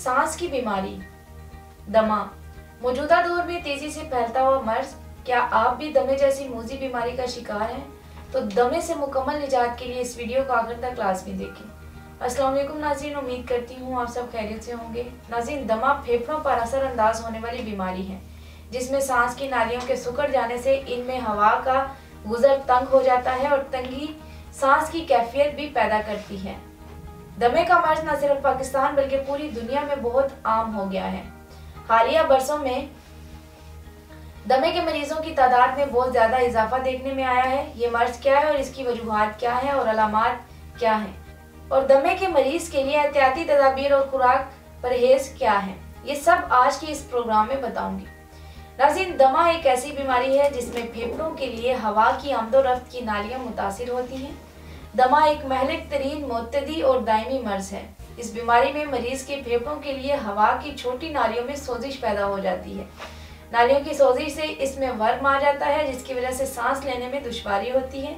सांस की बीमारी, दमा, मौजूदा दौर में तेजी से फैलता हुआ मर्ज। क्या आप भी दमे जैसी मूजी बीमारी का शिकार हैं? तो दमे से मुकम्मल निजात के लिए इस वीडियो को आखिर तक लाजमी देखें। अस्सलाम वालेकुम नाज़रीन, उम्मीद करती हूँ आप सब खैरियत से होंगे। नाज़रीन, दमा फेफड़ों पर असरअंदाज होने वाली बीमारी है जिसमें सांस की नालियों के सिकुड़ जाने से इनमें हवा का गुजर तंग हो जाता है और तंगी सांस की कैफियत भी पैदा करती है। दमे का मर्ज न सिर्फ पाकिस्तान बल्कि पूरी दुनिया में बहुत आम हो गया है। हालिया बरसों में दमे के मरीजों की तादाद में बहुत ज्यादा इजाफा देखने में आया है। ये मर्ज क्या है और इसकी वजूहात क्या है और अलामात क्या है, और दमे के मरीज के लिए एहतियाती तदाबीर और खुराक परहेज क्या है, ये सब आज के इस प्रोग्राम में बताऊंगी। नाज़रीन, दमा एक ऐसी बीमारी है जिसमें फेफड़ों के लिए हवा की आमदोरफ्त की नालियां मुतासिर होती हैं। दमा एक महलिक तरीन मुतदी और दायमी मर्ज है। इस बीमारी में मरीज के फेफड़ों के लिए हवा की छोटी नालियों में सोजिश पैदा हो जाती है। नालियों की सोजिश से इसमें वर्म आ जाता है जिसकी वजह से सांस लेने में दुश्वारी होती है।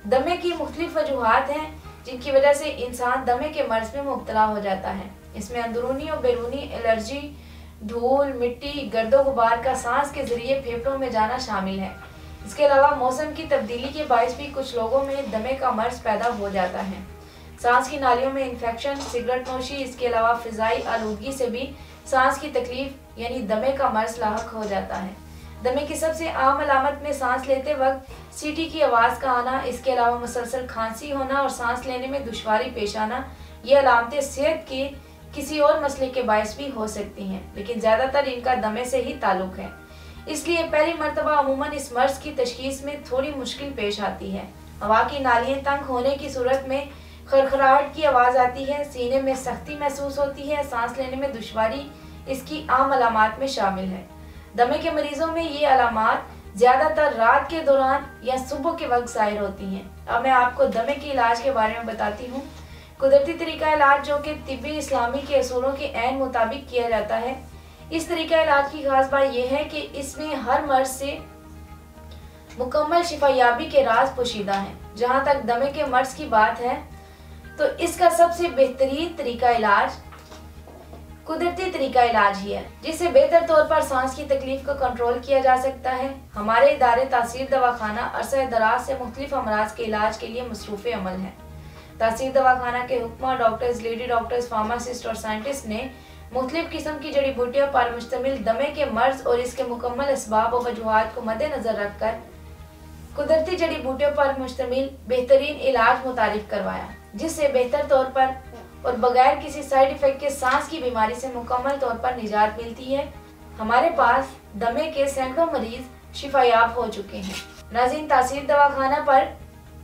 दमे की मुख्तलिफ वजूहात हैं जिनकी वजह से इंसान दमे के मर्ज में मुब्तला हो जाता है। इसमें अंदरूनी और बैरूनी एलर्जी, धूल, मिट्टी, गर्दो गुबार का सांस के जरिए फेफड़ों में जाना शामिल है। इसके अलावा मौसम की तब्दीली के बायस भी कुछ लोगों में दमे का मर्ज पैदा हो जाता है। सांस की नालियों में इन्फेक्शन, सिगरेट नोशी, इसके अलावा फिजाई आलूदगी से भी सांस की तकलीफ यानी दमे का मर्ज लाहक हो जाता है। दमे की सबसे आम अलामत में सांस लेते वक्त सीटी की आवाज़ का आना, इसके अलावा मुसलसल खांसी होना और सांस लेने में दुश्वारी पेश आना, ये अलामतें सेहत के किसी और मसले के बायस भी हो सकती हैं, लेकिन ज़्यादातर इनका दमे से ही ताल्लुक है। इसलिए पहली मरतबा अमूमन इस मर्ज की तशखीस में थोड़ी मुश्किल पेश आती है। हवा की नालियाँ तंग होने की सूरत में खरखराहट की आवाज़ आती है, सीने में सख्ती महसूस होती है, सांस लेने में दुश्वारी इसकी आम अलामात में शामिल है। दमे के मरीजों में ये अलामात ज़्यादातर रात के दौरान या सुबह के वक्त ज़ाहिर होती हैं। अब मैं आपको दमे के इलाज के बारे में बताती हूँ। कुदरती तरीका इलाज जो कि तिब्बी इस्लामी के असूलों के ऐन मुताबिक किया जाता है। इस तरीका इलाज की खास बात यह है कि इसमें हर मर्ज से मुकम्मल शिफायाबी के राज पोशीदा हैं। जहाँ तक दमे के मर्ज की बात है तो इसका सबसे बेहतरीन तरीका इलाज कुदरती तरीका इलाज ही है, जिससे बेहतर तौर पर सांस की तकलीफ को कंट्रोल किया जा सकता है। हमारे इदारे तासीर दवाखाना अरसा दराज से मुख्तलिफ अमराज के इलाज के लिए मसरूफ़ अमल है। तासीर दवाखाना के हुक्मा, डॉक्टर्स, लेडी डॉक्टर्स, फार्मासिस्ट और साइंटिस्ट ने मुख्तलिफ किस्म की जड़ी बूटियों पर मुश्तमिल दमे के मर्ज और इसके मुकम्मल असबाब और वजूहात को मद्देनजर रखकर कुदरती जड़ी बूटियों पर मुश्तमिल बेहतरीन इलाज मुतारिफ करवाया, जिससे बेहतर तौर पर और बगैर किसी साइड इफेक्ट के सांस की बीमारी से मुकम्मल तौर पर निजात मिलती है। हमारे पास दमे के सैकड़ों मरीज शिफायाब हो चुके हैं। नाज़रीन, तासीर दवाखाना पर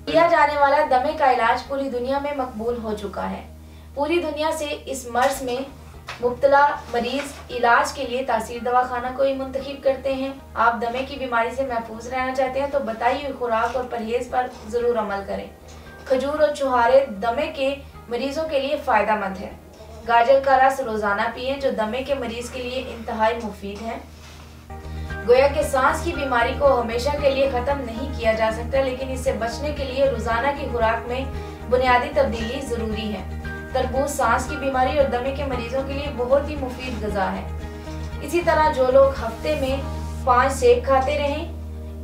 किया जाने वाला दमे का इलाज पूरी दुनिया में मकबूल हो चुका है। पूरी दुनिया से इस मर्ज में मुब्तला मरीज इलाज के लिए तासीर दवाखाना को ही मुंतखब करते हैं। आप दमे की बीमारी से महफूज रहना चाहते हैं तो बताई हुई खुराक और परहेज पर ज़रूर अमल करें। खजूर और छुहारे दमे के मरीजों के लिए फ़ायदेमंद है। गाजर का रस रोज़ाना पिएं जो दमे के मरीज के लिए इंतहाई मुफीद है। गोया कि सांस की बीमारी को हमेशा के लिए ख़त्म नहीं किया जा सकता, लेकिन इससे बचने के लिए रोज़ाना की खुराक में बुनियादी तब्दीली ज़रूरी है। तरबूज सांस की बीमारी और दमे के मरीजों के लिए बहुत ही मुफीद ग़िज़ा है। इसी तरह जो लोग हफ्ते में 5 सेब खाते रहें,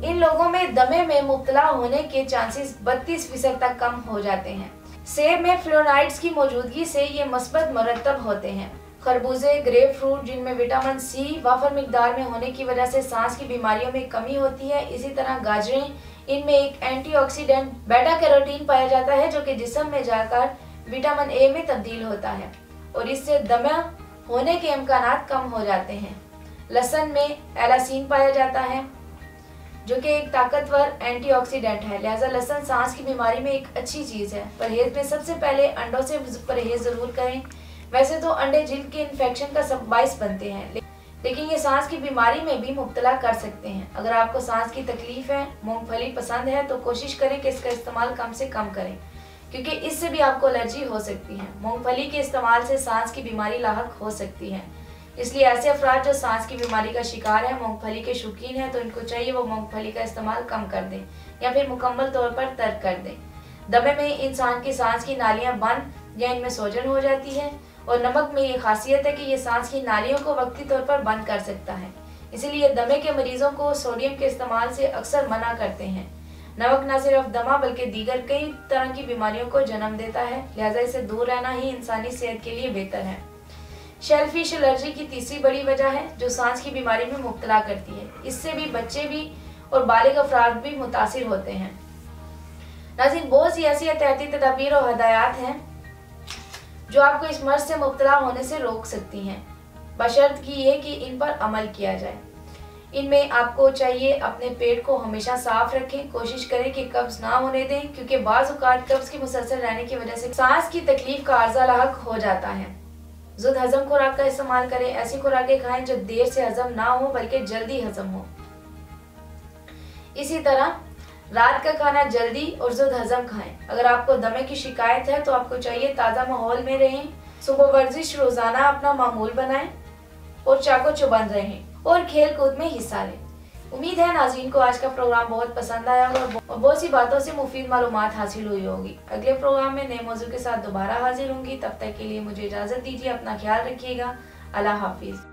इन लोगों में दमे में मुब्तला होने के चांसेस 32% तक कम हो जाते हैं। सेब में फ्लोराइड्स की मौजूदगी से ये मस्बत मरतब होते हैं। खरबूजे, ग्रेप फ्रूट जिनमें विटामिन सी वाफर मिकदार में होने की वजह से सांस की बीमारियों में कमी होती है। इसी तरह गाजरें, इनमें एक एंटीऑक्सीडेंट बेटा कैरोटीन पाया जाता है जो कि जिस्म में जाकर विटामिन ए में तब्दील होता है और इससे दमा होने के इम्कानात कम हो जाते हैं। लहसुन में एलासीन पाया जाता है जो कि एक ताकतवर एंटीऑक्सीडेंट है, लिहाजा लहसुन सांस की बीमारी में एक अच्छी चीज़ है। परहेज में सबसे पहले अंडों से परहेज ज़रूर करें। वैसे तो अंडे जिल्द के इन्फेक्शन का सब बाइस बनते हैं, लेकिन ये सांस की बीमारी में भी मुब्तला कर सकते हैं। अगर आपको सांस की तकलीफ है, मूंगफली पसंद है तो कोशिश करें कि इसका इस्तेमाल कम से कम करें, क्योंकि इससे भी आपको एलर्जी हो सकती है। मूंगफली के इस्तेमाल से सांस की बीमारी लाहक हो सकती है, इसलिए ऐसे अफराद जो सांस की बीमारी का शिकार है, मूंगफली के शौकीन हैं, तो इनको चाहिए वो मूंगफली का इस्तेमाल कम कर दें या फिर मुकम्मल तौर पर तर्क कर दें। दमे में इंसान की सांस की नालियां बंद या इनमें सोजन हो जाती है और नमक में ये खासियत है कि ये सांस की नालियों को वक्ती तौर पर बंद कर सकता है, इसीलिए दमे के मरीजों को सोडियम के इस्तेमाल से अक्सर मना करते हैं। नमक न सिर्फ दमा बल्कि दीगर कई तरह की बीमारियों को जन्म देता है, लिहाजा इसे दूर रहना ही इंसानी सेहत के लिए बेहतर है। शेलफिश एलर्जी की तीसरी बड़ी वजह है जो सांस की बीमारी में मुब्तला करती है। इससे भी बच्चे भी और बालिग अफराद भी मुतासिर होते हैं। नाज़रीन, बहुत सी ऐसी एहतियाती तदाबीर और हदायत हैं जो आपको इस मर्ज से मुब्तला होने से रोक सकती हैं, बशर्त की ये कि इन पर अमल किया जाए। इनमें आपको चाहिए अपने पेट को हमेशा साफ रखें, कोशिश करें कि कब्ज ना होने दें, क्योंकि बाज़ औक़ात कब्ज के मुसलसल रहने की वजह से सांस की तकलीफ का आर्जा लाहक हो जाता है। ज़ुद हज़म खुराक का इस्तेमाल करें, ऐसी खुराकें खाएं जो देर से हज़म ना हो बल्कि जल्दी हज़म हो। इसी तरह रात का खाना जल्दी और ज़ुद हज़म खाएं। अगर आपको दमे की शिकायत है तो आपको चाहिए ताज़ा माहौल में रहें, सुबह वर्जिश रोज़ाना अपना मामूल बनाएं और चाको चौबंद रहें और खेल कूद में हिस्सा लें। उम्मीद है नाज़रीन को आज का प्रोग्राम बहुत पसंद आया और बहुत सी बातों से मुफीद मालूमात हासिल हुई होगी। अगले प्रोग्राम में नए मौजू के साथ दोबारा हाजिर होंगी। तब तक के लिए मुझे इजाज़त दीजिए। अपना ख्याल रखिएगा। अल्लाह हाफिज़।